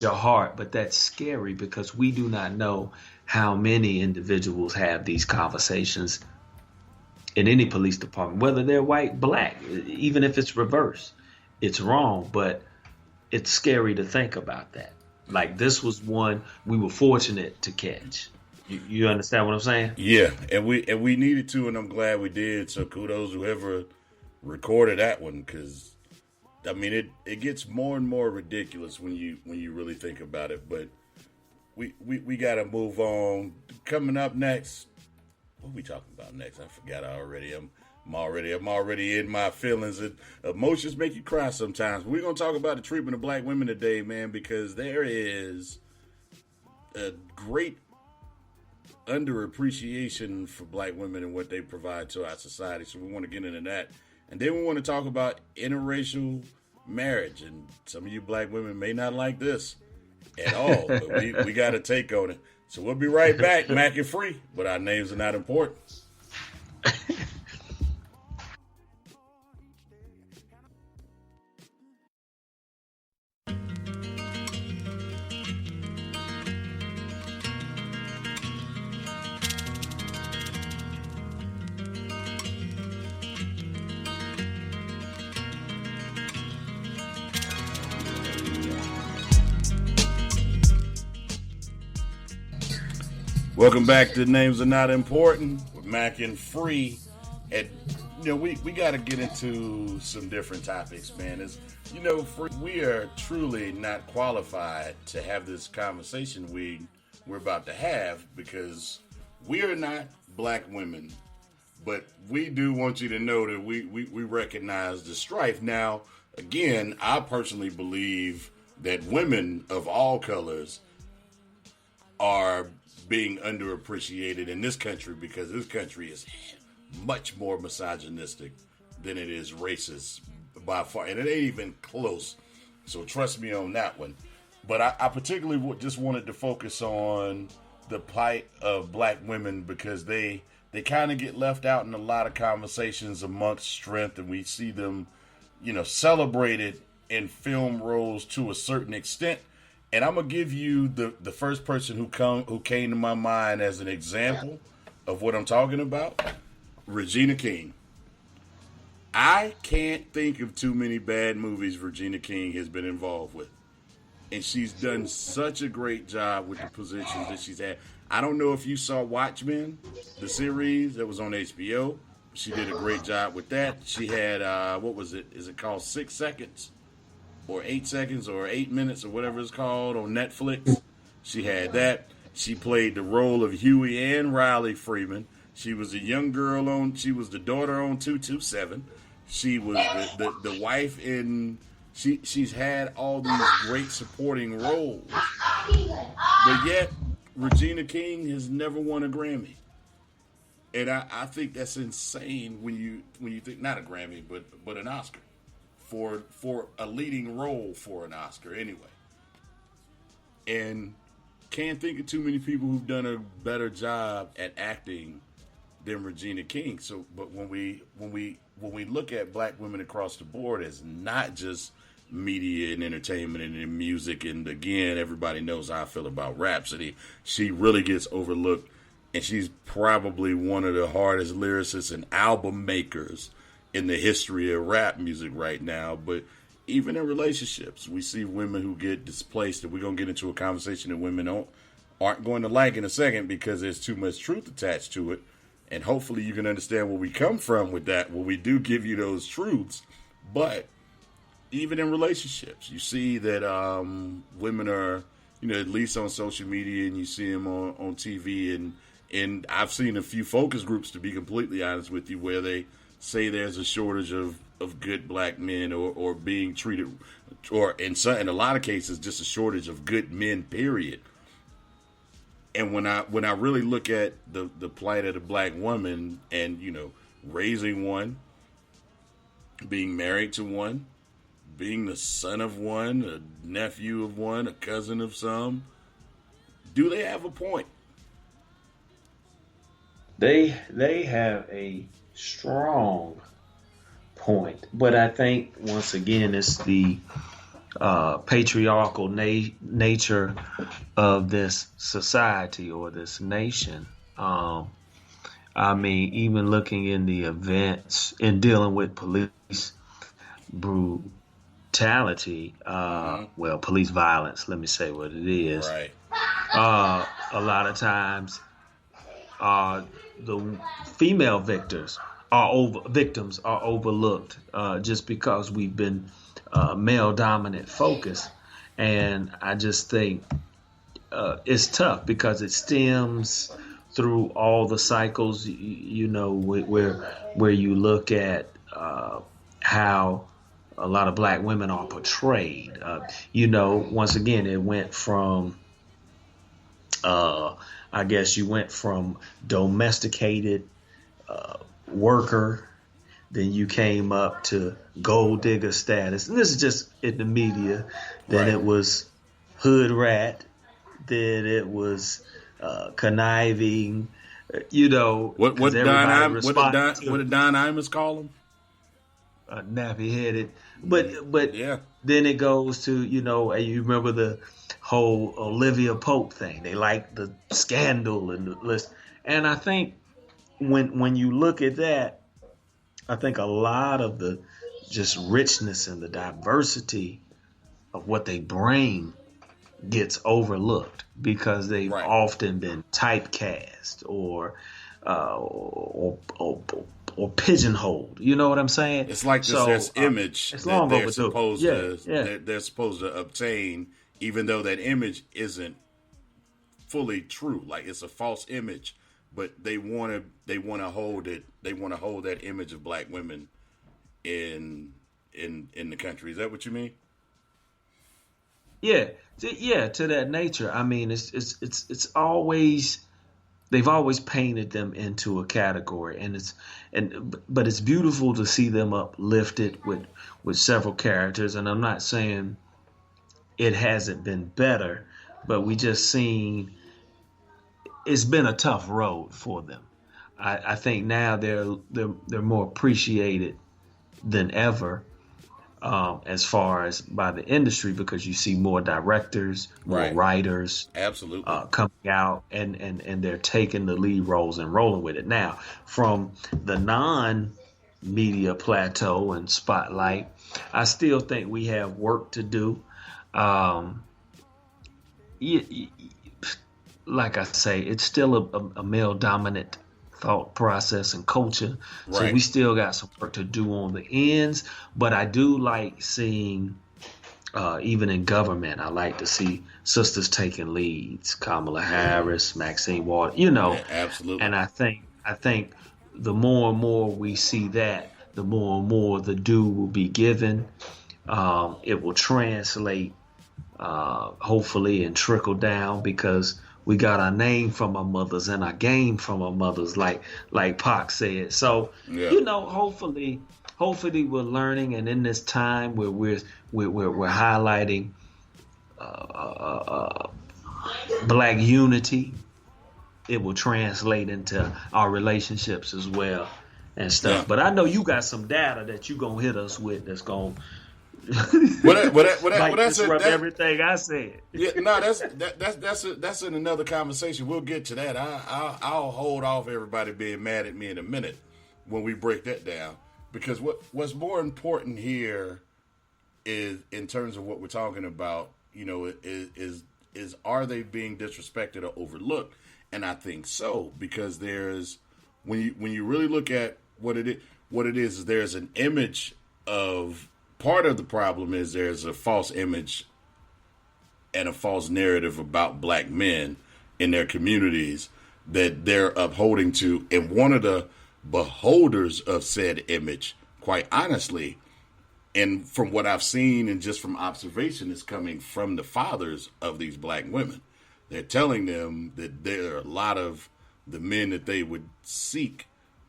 your heart, but that's scary because we do not know how many individuals have these conversations in any police department, whether they're white, black, even if it's reverse. It's wrong, but it's scary to think about that. Like this was one we were fortunate to catch. You understand what I'm saying? Yeah, and we needed to, and I'm glad we did. So kudos whoever recorded that one, because I mean it gets more and more ridiculous when you really think about it. But we got to move on. Coming up next, what are we talking about next? I forgot already. I'm already in my feelings. Emotions make you cry sometimes. We're gonna talk about the treatment of black women today, man, because there is a great underappreciation for black women and what they provide to our society. So we want to get into that. And then we want to talk about interracial marriage. And some of you black women may not like this at all, but we got a take on it. So we'll be right back, Mac and Free, but our names are not important. Welcome back to Names Are Not Important with Mac and Free. And, we got to get into some different topics, man. We are truly not qualified to have this conversation we're about to have because we are not black women. But we do want you to know that we recognize the strife. Now, again, I personally believe that women of all colors are being underappreciated in this country because this country is much more misogynistic than it is racist by far, and it ain't even close. So trust me on that one. But I particularly just wanted to focus on the plight of black women because they kind of get left out in a lot of conversations amongst strength, and we see them, celebrated in film roles to a certain extent. And I'm gonna give you the first person who came to my mind as an example of what I'm talking about, Regina King. I can't think of too many bad movies Regina King has been involved with, and she's done such a great job with the positions that she's had. I don't know if you saw Watchmen, the series that was on HBO. She did a great job with that. She had what was it? Is it called 6 Seconds? Or 8 seconds or 8 minutes or whatever it's called on Netflix. She had that. She played the role of Huey and Riley Freeman. She was a young girl she was the daughter on 227. She was the wife in, she's had all these great supporting roles. But yet, Regina King has never won a Grammy. And I think that's insane when you think, not a Grammy, but an Oscar. For a leading role for an Oscar anyway. And can't think of too many people who've done a better job at acting than Regina King. So but when we look at black women across the board as not just media and entertainment and in music, and again, everybody knows how I feel about Rhapsody, she really gets overlooked, and she's probably one of the hardest lyricists and album makers in the history of rap music right now. But even in relationships, we see women who get displaced, and we're going to get into a conversation that women aren't going to like in a second because there's too much truth attached to it. And hopefully you can understand where we come from with that, where we do give you those truths. But even in relationships, you see that women are, at least on social media, and you see them on TV. And I've seen a few focus groups, to be completely honest with you, where they say there's a shortage of good black men or being treated, or in a lot of cases, just a shortage of good men, period. And when I really look at the plight of the black woman and, raising one, being married to one, being the son of one, a nephew of one, a cousin of some, do they have a point? They have a strong point, but I think once again it's the patriarchal nature of this society or this nation. Um, I mean, even looking in the events in dealing with police brutality, Mm-hmm. well, police violence, let me say what it is. Right. A lot of times, the female victims are overlooked just because we've been male dominant focused, and I just think it's tough because it stems through all the cycles. You know, where you look at how a lot of black women are portrayed. You know, once again, it went from uh, I guess you went from domesticated worker, then you came up to gold digger status. And this is just in the media. Then Right. it was hood rat. Then it was conniving, because everybody responded What to did Don Imus call him? nappy headed. But Yeah. then it goes to, and you remember the whole Olivia Pope thing. They like the scandal and the list. And I think when you look at that, I think a lot of the just richness and the diversity of what they bring gets overlooked because they've Right. often been typecast or pigeonholed. You know what I'm saying? It's like So this image it's that long overdue. Yeah, yeah, they're supposed to obtain, even though that image isn't fully true. Like it's a false image, but they want to hold it. They want to hold that image of black women in in the country. Is that what you mean? yeah, yeah. To that nature. I mean, it's always they've always painted them into a category, but it's beautiful to see them uplifted with several characters. And I'm not saying it hasn't been better, but we just seen it's been a tough road for them. I think now they're more appreciated than ever, as far as by the industry, because you see more directors, more Right. writers Absolutely. coming out, and they're taking the lead roles and rolling with it. Now, from the non media plateau and spotlight, I still think we have work to do. Um, y- y- like I say, it's still a male dominant thought process and culture. So Right. we still got some work to do on the ends. But I do like seeing, even in government, I like to see sisters taking leads. Kamala Harris, Maxine Waters, Yeah, absolutely. and I think the more and more we see that, the more and more the due will be given. It will translate, hopefully, and trickle down because we got our name from our mothers and our game from our mothers, like Pac said. So, Yeah. hopefully we're learning, and in this time where we're highlighting black unity, it will translate into our relationships as well and Yeah. stuff. But I know you got some data that you gonna hit us with that's gonna might That's disrupt everything I said. yeah, no, that's in another conversation. We'll get to that. I'll hold off everybody being mad at me in a minute when we break that down, because what's more important here is, in terms of what we're talking about, is are they being disrespected or overlooked? And I think so, because there's when you really look at what it is there's an image of, part of the problem is there's a false image and a false narrative about black men in their communities that they're upholding to. And one of the beholders of said image, quite honestly, and from what I've seen and just from observation, is coming from the fathers of these black women. They're telling them that there are a lot of the men that they would seek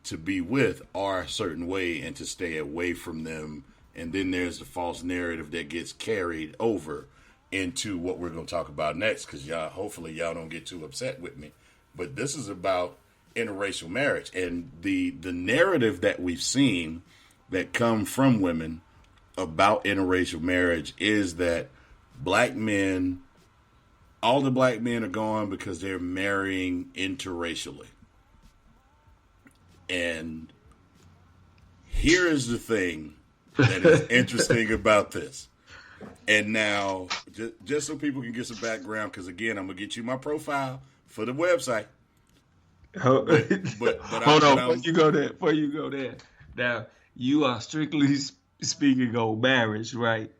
to be with are a certain way and to stay away from them. And then there's the false narrative that gets carried over into what we're going to talk about next, because hopefully y'all don't get too upset with me. But this is about interracial marriage, and the narrative that we've seen that come from women about interracial marriage is that black men, all the black men are gone because they're marrying interracially. And here is the thing that is interesting about this. And now, just so people can get some background, because again, I'm going to get you my profile for the website. Hold on, before you go there. Now, you are strictly speaking on marriage, right?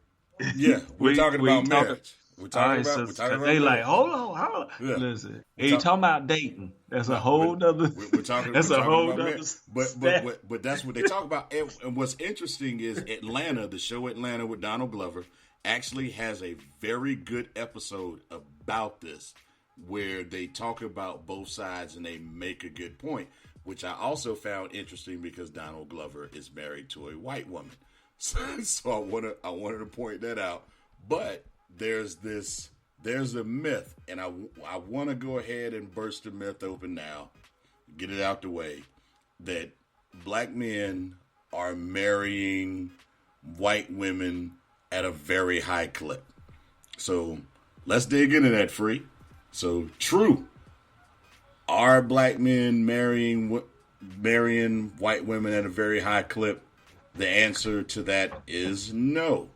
Yeah, we're talking about marriage. We're talking about they like, hold on. Yeah. Listen, ain't talking about dating. That's a whole nother. We're talking. That's a whole nother. But that's what they talk about. And what's interesting is Atlanta, the show Atlanta with Donald Glover, actually has a very good episode about this, where they talk about both sides and they make a good point, which I also found interesting because Donald Glover is married to a white woman. So I wanted to point that out. But there's a myth, and I want to go ahead and burst the myth open now, get it out the way, that black men are marrying white women at a very high clip. So let's dig into that, Free. So true, are black men marrying white women at a very high clip? The answer to that is no.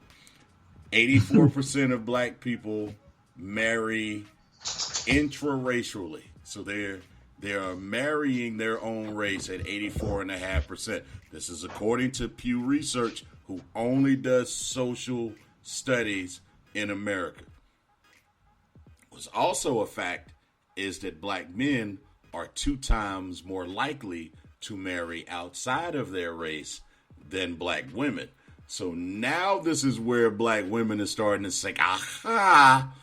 84% of black people marry intraracially. So they are marrying their own race at 84.5%. This is according to Pew Research, who only does social studies in America. What's also a fact is that black men are 2 times more likely to marry outside of their race than black women. So now this is where black women are starting to say, aha,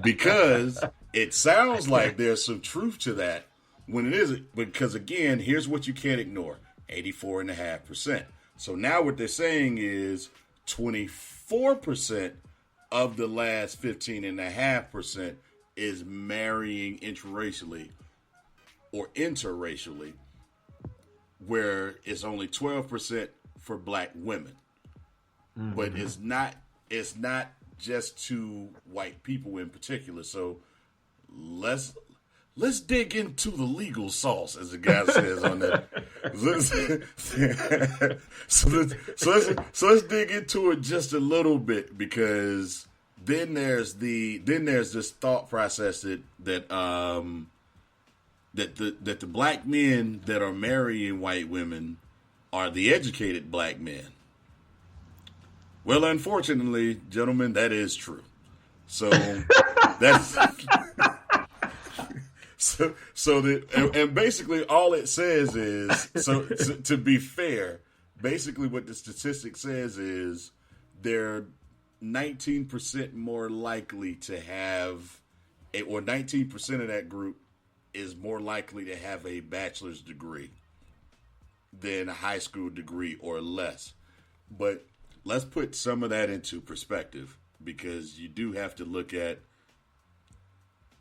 because it sounds like there's some truth to that when it isn't. Because again, here's what you can't ignore, 84.5%. So now what they're saying is 24% of the last 15.5% is marrying interracially or interracially, where it's only 12% for black women. Mm-hmm. But it's not just to white people in particular. So let's dig into the legal sauce, as the guy says on that. So let's dig into it just a little bit, because then there's this thought process that the black men that are marrying white women are the educated black men. Well, unfortunately, gentlemen, that is true. So that's and basically all it says is, so to be fair, basically what the statistic says is they're 19% more likely to have or 19% of that group is more likely to have a bachelor's degree than a high school degree or less. But let's put some of that into perspective, because you do have to look at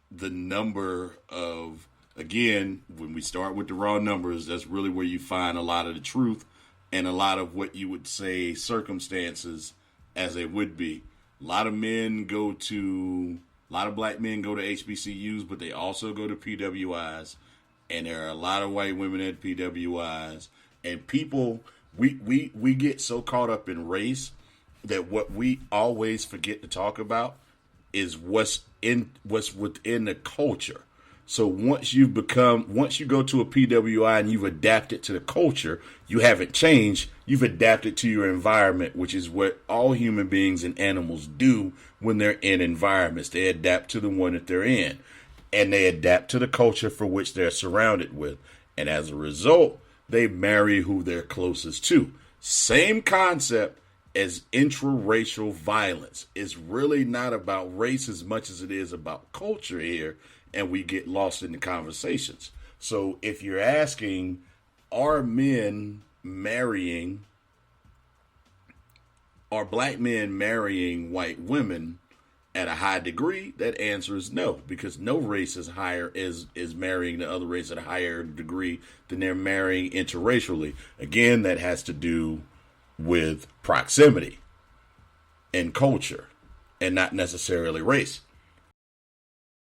the number of, again, when we start with the raw numbers, that's really where you find a lot of the truth and a lot of what you would say circumstances as it would be. A lot of black men go to HBCUs, but they also go to PWIs, and there are a lot of white women at PWIs. And people, we get so caught up in race that what we always forget to talk about is what's within the culture. So once you go to a PWI and you've adapted to the culture, you haven't changed. You've adapted to your environment, which is what all human beings and animals do when they're in environments. They adapt to the one that they're in, and they adapt to the culture for which they're surrounded with. And as a result, they marry who they're closest to. Same concept as intraracial violence. It's really not about race as much as it is about culture here, and we get lost in the conversations. So if you're asking, are black men marrying white women at a high degree? That answer is no, because no race is marrying the other race at a higher degree than they're marrying interracially. Again, that has to do with proximity and culture and not necessarily race.